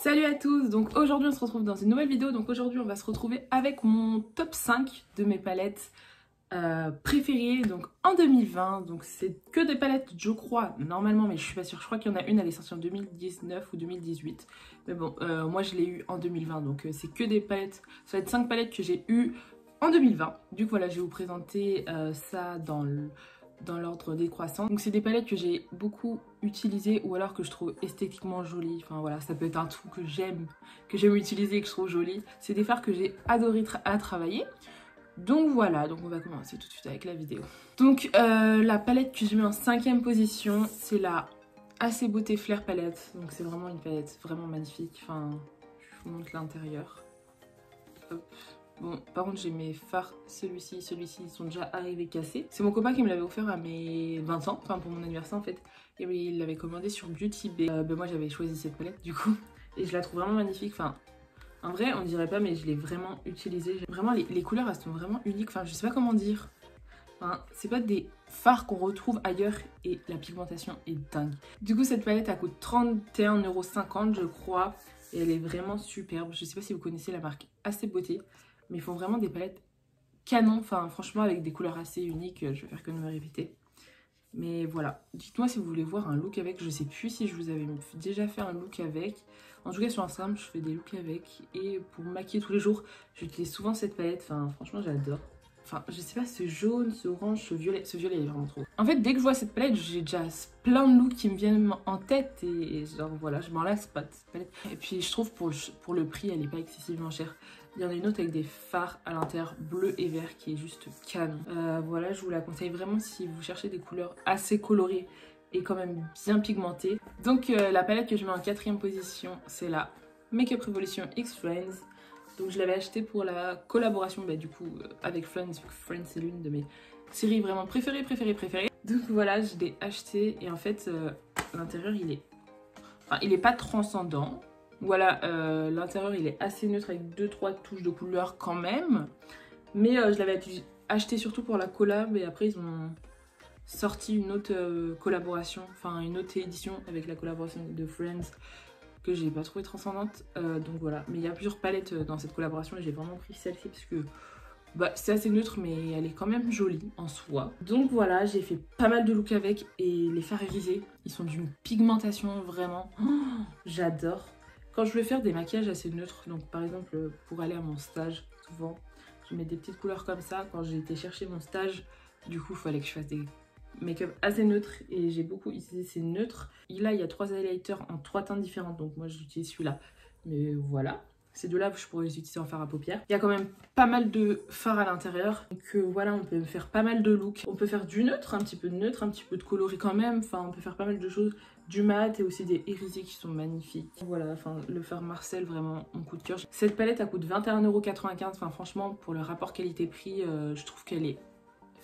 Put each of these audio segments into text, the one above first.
Salut à tous, donc aujourd'hui on se retrouve dans une nouvelle vidéo. Donc aujourd'hui on va se retrouver avec mon top 5 de mes palettes préférées donc en 2020. Donc c'est que des palettes je crois normalement, mais je suis pas sûre. Je crois qu'il y en a une, elle est sortie en 2019 ou 2018, mais bon moi je l'ai eu en 2020, donc c'est que des palettes. Ça va être 5 palettes que j'ai eues en 2020. Du coup voilà, je vais vous présenter ça dans l'ordre décroissant. Donc c'est des palettes que j'ai beaucoup utilisées ou alors que je trouve esthétiquement jolies. Enfin voilà, ça peut être un tout que j'aime utiliser et que je trouve joli. C'est des fards que j'ai adoré à travailler. Donc voilà, donc on va commencer tout de suite avec la vidéo. Donc la palette que je mets en 5e position, c'est la Assez Beauté Flair palette. Donc c'est vraiment une palette vraiment magnifique. Enfin, je vous montre l'intérieur. Hop. Bon, par contre j'ai mes fards, celui-ci, ils sont déjà arrivés cassés. C'est mon copain qui me l'avait offert à mes 20 ans, enfin pour mon anniversaire en fait. Et il l'avait commandé sur Beauty Bay. Moi j'avais choisi cette palette du coup. Et je la trouve vraiment magnifique. Enfin, en vrai on dirait pas, mais je l'ai vraiment utilisée. Vraiment les couleurs elles sont vraiment uniques. Enfin je sais pas comment dire. Enfin, c'est pas des fards qu'on retrouve ailleurs et la pigmentation est dingue. Du coup cette palette elle coûte 31,50 € je crois. Et elle est vraiment superbe. Je sais pas si vous connaissez la marque Assez Beauté, mais ils font vraiment des palettes canon. Enfin franchement avec des couleurs assez uniques, je vais faire que de me répéter. Mais voilà, dites-moi si vous voulez voir un look avec. Je sais plus si je vous avais déjà fait un look avec. En tout cas sur Instagram je fais des looks avec. Et pour me maquiller tous les jours, j'utilise souvent cette palette. Enfin franchement j'adore. Enfin, je sais pas, ce jaune, ce orange, ce violet il est vraiment trop. En fait, dès que je vois cette palette, j'ai déjà plein de looks qui me viennent en tête et genre voilà, je m'en lasse pas de cette palette. Et puis je trouve pour le prix, elle est pas excessivement chère. Il y en a une autre avec des fards à l'intérieur bleu et vert qui est juste canon. Voilà, je vous la conseille vraiment si vous cherchez des couleurs assez colorées et quand même bien pigmentées. Donc la palette que je mets en 4e position, c'est la Makeup Revolution X Friends. Donc je l'avais acheté pour la collaboration du coup avec Friends, vu que Friends c'est l'une de mes séries vraiment préférées. Donc voilà, je l'ai acheté et en fait l'intérieur il est pas transcendant. Voilà, l'intérieur il est assez neutre avec 2-3 touches de couleur quand même. Mais je l'avais acheté surtout pour la collab et après ils ont sorti une autre collaboration, enfin une autre édition avec la collaboration de Friends que j'ai pas trouvé transcendante, donc voilà. Mais il y a plusieurs palettes dans cette collaboration et j'ai vraiment pris celle-ci parce que c'est assez neutre mais elle est quand même jolie en soi. Donc voilà, j'ai fait pas mal de looks avec et les fards irisés, ils sont d'une pigmentation vraiment, j'adore. Quand je veux faire des maquillages assez neutres, donc par exemple pour aller à mon stage, souvent je mets des petites couleurs comme ça. Quand j'ai été chercher mon stage, du coup il fallait que je fasse des make-up assez neutre et j'ai beaucoup utilisé ces neutres. Et là il y a 3 highlighters en 3 teintes différentes, donc moi j'utilise celui-là. Mais voilà, ces deux là je pourrais les utiliser en fard à paupières. Il y a quand même pas mal de fards à l'intérieur, donc voilà, on peut faire pas mal de looks. On peut faire du neutre, un petit peu de neutre, un petit peu de coloré quand même. Enfin on peut faire pas mal de choses, du mat et aussi des irisés qui sont magnifiques. Voilà, enfin le fard Marcel, vraiment mon coup de cœur. Cette palette elle coûte 21,95 €. Enfin franchement pour le rapport qualité-prix, je trouve qu'elle est...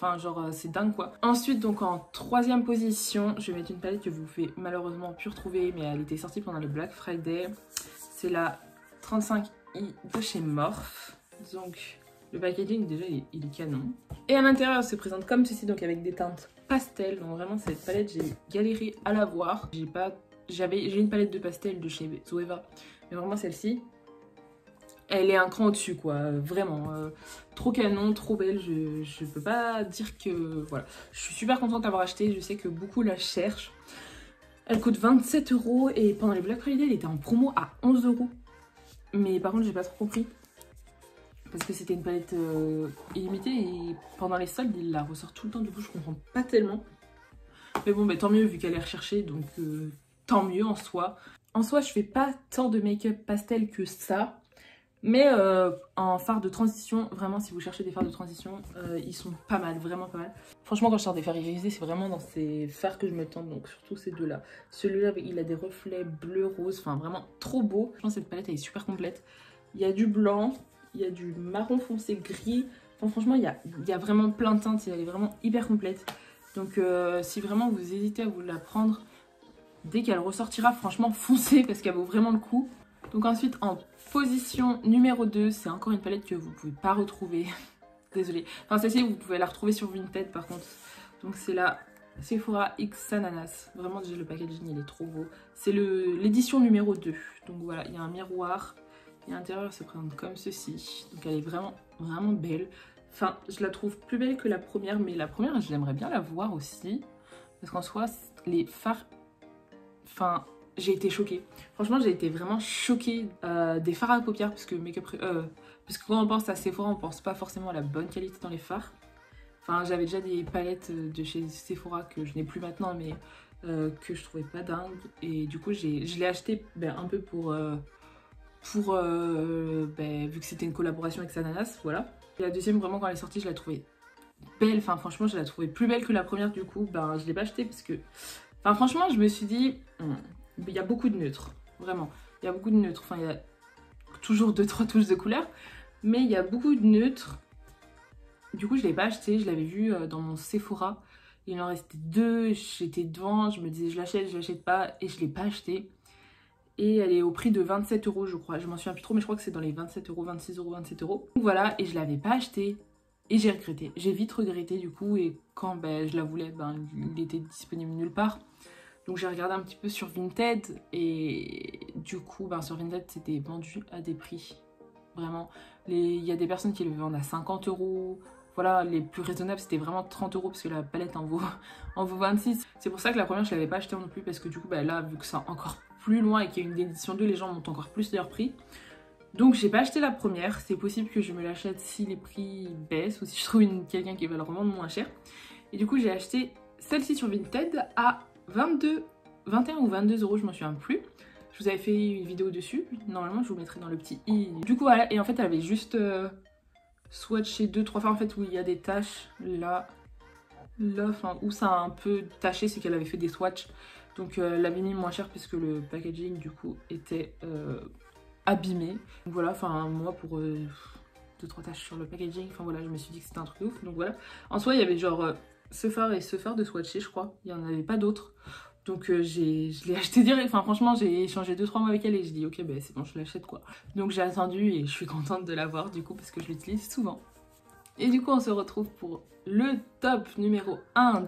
Enfin genre c'est dingue quoi. Ensuite donc en 3e position, je vais mettre une palette que vous pouvez malheureusement plus retrouver, mais elle était sortie pendant le Black Friday. C'est la 35i de chez Morphe. Donc le packaging déjà il est canon. Et à l'intérieur elle se présente comme ceci, donc avec des teintes pastel. Donc vraiment cette palette j'ai galéré à la voir. J'ai une palette de pastel de chez Zoeva, mais vraiment celle-ci elle est un cran au-dessus quoi, vraiment, trop canon, trop belle, je peux pas dire que... Voilà, je suis super contente d'avoir acheté, je sais que beaucoup la cherchent. Elle coûte 27 € et pendant les Black Friday elle était en promo à 11 €. Mais par contre j'ai pas trop compris, parce que c'était une palette illimitée et pendant les soldes il la ressort tout le temps, du coup je comprends pas tellement. Mais bon tant mieux vu qu'elle est recherchée, donc tant mieux en soi. En soi je fais pas tant de make-up pastel que ça. Mais en fard de transition, vraiment si vous cherchez des fards de transition, ils sont pas mal, vraiment pas mal. Franchement quand je sors des fards irisés, c'est vraiment dans ces fards que je me tente, donc surtout ces deux là. Celui-là il a des reflets bleu-rose, enfin vraiment trop beau. Je pense que cette palette elle est super complète. Il y a du blanc, il y a du marron foncé gris. Enfin franchement il y a vraiment plein de teintes, elle est vraiment hyper complète. Donc si vraiment vous hésitez à vous la prendre, dès qu'elle ressortira, franchement foncez parce qu'elle vaut vraiment le coup. Donc ensuite en position numéro 2, c'est encore une palette que vous pouvez pas retrouver. Désolée. Enfin celle-ci vous pouvez la retrouver sur Vinted par contre. Donc c'est la Sephora X Ananas. Vraiment déjà le packaging il est trop beau. C'est l'édition numéro 2. Donc voilà, il y a un miroir. Et à l'intérieur elle se présente comme ceci. Donc elle est vraiment vraiment belle. Enfin je la trouve plus belle que la première. Mais la première j'aimerais bien la voir aussi. Parce qu'en soi les fards... Enfin j'ai été choquée. Franchement j'ai été vraiment choquée des fards à paupières. Parce que quand on pense à Sephora on pense pas forcément à la bonne qualité dans les fards. Enfin, j'avais déjà des palettes de chez Sephora que je n'ai plus maintenant, mais que je trouvais pas dingue. Et du coup, je l'ai acheté un peu vu que c'était une collaboration avec Ananas, voilà. Et la deuxième, vraiment, quand elle est sortie, je la trouvais belle. Enfin, franchement, je la trouvais plus belle que la première, du coup, je l'ai pas achetée parce que... Enfin, franchement, je me suis dit, il y a beaucoup de neutres, vraiment. Il y a beaucoup de neutres. Enfin, il y a toujours 2-3 touches de couleur, mais il y a beaucoup de neutres. Du coup, je ne l'ai pas acheté, je l'avais vu dans mon Sephora. Il en restait 2, j'étais devant, je me disais je l'achète pas, et je ne l'ai pas acheté. Et elle est au prix de 27 € je crois. Je m'en souviens plus trop, mais je crois que c'est dans les 27 €, 26 €, 27 €. Donc voilà, et je ne l'avais pas acheté. Et j'ai regretté. J'ai vite regretté du coup, et quand je la voulais, il était disponible nulle part. Donc j'ai regardé un petit peu sur Vinted, et du coup, sur Vinted, c'était vendu à des prix. Vraiment, il y a des personnes qui le vendent à 50 €. Voilà, les plus raisonnables c'était vraiment 30 € parce que la palette en vaut 26. C'est pour ça que la première je l'avais pas achetée non plus parce que du coup là vu que c'est encore plus loin et qu'il y a une édition 2, les gens montent encore plus leur prix. Donc j'ai pas acheté la première, c'est possible que je me l'achète si les prix baissent ou si je trouve quelqu'un qui va le revendre moins cher. Et du coup j'ai acheté celle-ci sur Vinted à 21 ou 22 €, je m'en souviens plus. Je vous avais fait une vidéo dessus, normalement je vous mettrai dans le petit i. Du coup voilà, et en fait elle avait juste swatché 2-3 fois en fait où il y a des taches là, enfin où ça a un peu taché, c'est qu'elle avait fait des swatchs. Donc elle l'avait mis moins cher puisque le packaging du coup était abîmé. Donc voilà, enfin moi pour 2-3 taches sur le packaging, enfin voilà, je me suis dit que c'était un truc de ouf. Donc voilà, en soi il y avait genre ce fard et ce fard de swatché je crois, il n'y en avait pas d'autres. Donc je l'ai acheté direct, enfin franchement j'ai échangé 2-3 mois avec elle et je dis ok c'est bon je l'achète quoi. Donc j'ai attendu et je suis contente de l'avoir du coup parce que je l'utilise souvent. Et du coup on se retrouve pour le top numéro 1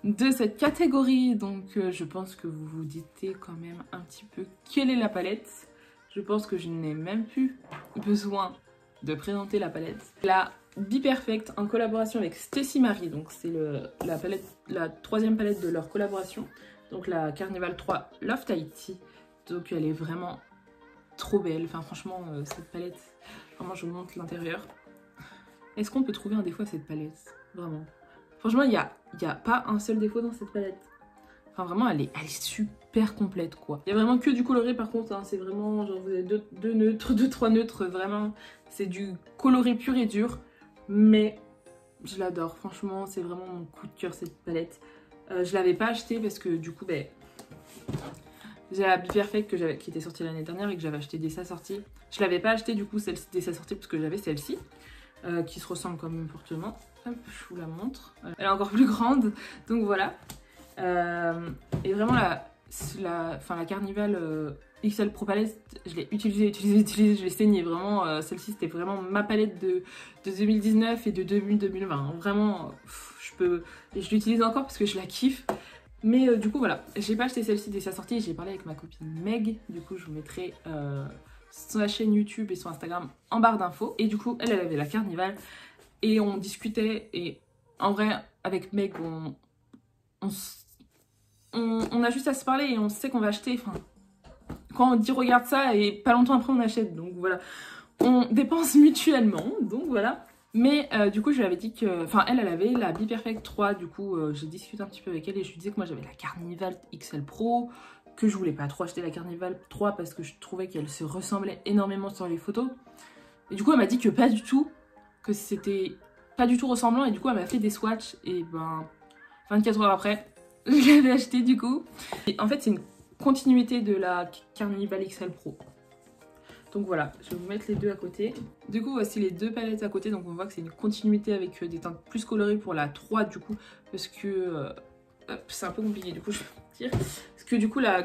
de cette catégorie. Donc je pense que vous vous dites quand même un petit peu quelle est la palette. Je pense que je n'ai même plus besoin de présenter la palette. La Be Perfect en collaboration avec Stécie Marie, donc c'est la troisième palette de leur collaboration, donc la Carnival 3 Love Tahiti. Donc elle est vraiment trop belle, enfin franchement cette palette, vraiment je vous montre l'intérieur. Est-ce qu'on peut trouver un défaut à cette palette? Vraiment. Franchement il y a pas un seul défaut dans cette palette. Enfin vraiment elle est super complète quoi. Il y a vraiment que du coloré par contre, hein. C'est vraiment genre vous avez deux neutres, 2-3 neutres, vraiment c'est du coloré pur et dur. Mais je l'adore, franchement c'est vraiment mon coup de cœur cette palette. Je l'avais pas achetée parce que du coup j'ai la Be Perfect qui était sortie l'année dernière et que j'avais acheté dès sa sortie. Je l'avais pas achetée du coup celle-ci dès sa sortie parce que j'avais celle-ci qui se ressemble quand même fortement. Hop, je vous la montre. Elle est encore plus grande, donc voilà. Et vraiment la Carnival XL Pro Palette, je l'ai utilisée, je l'ai saignée. Vraiment, celle-ci c'était vraiment ma palette de 2019 et de 2020. Vraiment, je l'utilise encore parce que je la kiffe. Mais du coup voilà, j'ai pas acheté celle-ci dès sa sortie, j'ai parlé avec ma copine Meg. Du coup je vous mettrai sa chaîne YouTube et son Instagram en barre d'infos. Et du coup elle avait la Carnival et on discutait et en vrai avec Meg on a juste à se parler et on sait qu'on va acheter. Enfin, quand on dit regarde ça et pas longtemps après on achète. Donc voilà, on dépense mutuellement. Donc voilà. Mais du coup je lui avais dit que... Enfin elle avait la Be Perfect 3. Du coup j'ai discuté un petit peu avec elle et je lui disais que moi j'avais la Carnival XL Pro. Que je voulais pas trop acheter la Carnival 3 parce que je trouvais qu'elle se ressemblait énormément sur les photos. Et du coup elle m'a dit que pas du tout. Que c'était pas du tout ressemblant. Et du coup elle m'a fait des swatchs. Et 24 heures après... je l'avais acheté du coup. Et en fait c'est une continuité de la Carnival XL Pro. Donc voilà, je vais vous mettre les deux à côté. Du coup voici les deux palettes à côté. Donc on voit que c'est une continuité avec des teintes plus colorées pour la 3 du coup. Parce que c'est un peu compliqué du coup je vais vous dire. Parce que du coup la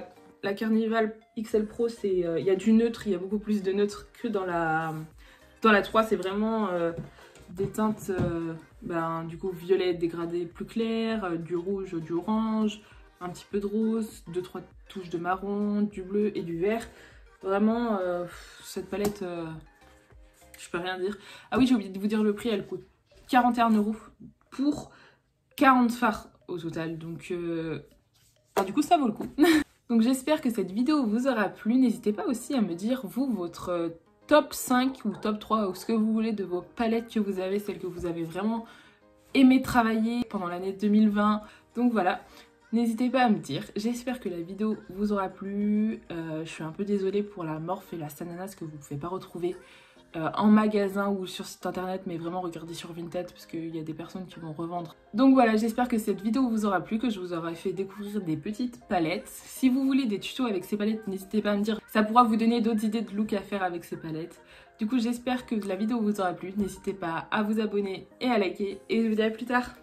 Carnival XL Pro c'est il y a du neutre, il y a beaucoup plus de neutre que dans la 3. C'est vraiment des teintes du coup violet dégradé plus clair, du rouge, du orange, un petit peu de rose, 2-3 touches de marron, du bleu et du vert. Vraiment, cette palette, je peux rien dire. Ah oui, j'ai oublié de vous dire le prix, elle coûte 41 € pour 40 fards au total. Donc, du coup, ça vaut le coup. Donc, j'espère que cette vidéo vous aura plu. N'hésitez pas aussi à me dire, vous, votre top 5 ou top 3 ou ce que vous voulez de vos palettes que vous avez, celles que vous avez vraiment aimé travailler pendant l'année 2020. Donc voilà, n'hésitez pas à me dire. J'espère que la vidéo vous aura plu. Je suis un peu désolée pour la Morphe et la Stananas que vous ne pouvez pas retrouver en magasin ou sur site internet, mais vraiment regardez sur Vinted parce qu'il y a des personnes qui vont revendre. Donc voilà, j'espère que cette vidéo vous aura plu, que je vous aurai fait découvrir des petites palettes. Si vous voulez des tutos avec ces palettes, n'hésitez pas à me dire, ça pourra vous donner d'autres idées de look à faire avec ces palettes. Du coup, j'espère que la vidéo vous aura plu, n'hésitez pas à vous abonner et à liker, et je vous dis à plus tard.